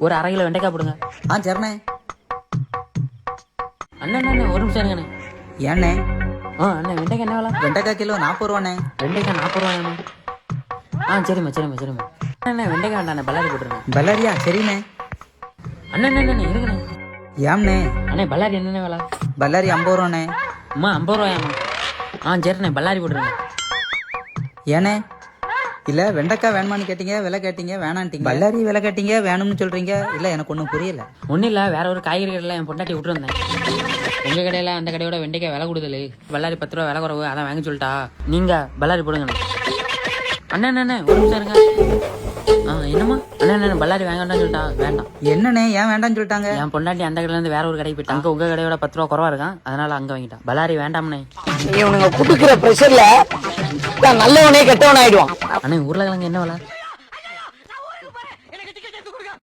ஒரு அரை கிலோ வெண்டைக்காய் போடுங்க. சரிண்ணே. அண்ணே ஒரு நிமிஷம் இருங்கண்ணே. ஏண்ணே? அண்ணே வெண்டைக்காய் என்ன விலை? வெண்டைக்காய் கிலோ 40 ரூபாண்ணே. வெண்டைக்காய் 40 ரூபாயாண்ணே? சரிம்மா. அண்ணே வெண்டைக்காய் வேண்டாண்ணே, பல்லாரி போட்டுருங்க. பல்லாரியா? சரிண்ணே. அண்ணே இருக்குண்ணே. ஏம்ண்ணே? அண்ணே பல்லாரி என்னென்ன விலை? பல்லாரி 50 ரூபாண்ணே. 50 ரூபாயாண்ணே? சரிண்ணே, பல்லாரி போட்டுருங்க. ஏண்ணே? இல்ல வெண்டைக்காய் வேணுமான்னு கேட்டீங்க, விலை கேட்டீங்க, வேணான்ட்டீங்க. பல்லாரி விலை கேட்டீங்க, வேணும்னு சொல்றீங்க. இல்ல எனக்கு ஒன்றும் புரியல. ஒன்றும் இல்லை, வேற ஒரு காய்கறி கடையில் என் பொண்டாட்டி விட்டுருந்தேன். உங்க கடையில் அந்த கடையோட வெண்டைக்காய் விலை கொடுதல், பல்லாரி 10 ரூபா விலை குறவு, அதான் வாங்க சொல்லிட்டா. நீங்க பல்லாரி போடுங்க. அண்ணே ஒரு நிமிஷம் இருங்க. என்னம்மா? அண்ணே பல்லாரி வேண்டாம்னு சொல்லிட்டா. வேண்டாம். என்னண்ணே ஏன் வேண்டாம்னு சொல்லிட்டாங்க? என் பொண்டாட்டி அந்த கடையில இருந்து வேற ஒரு கடைக்கு போயிட்டாங்க. உங்க கடையோட 10 ரூபா குறவா இருக்கான், அதனால அங்க வாங்கிட்டான். பல்லாரி வேண்டாம்னே. இவனுங்க குடுக்கிற பிரஷர்ல நல்லவனே கெட்டவன் ஆயிடுவான். அண்ணே உருளைக்கிழங்கு என்ன விலை?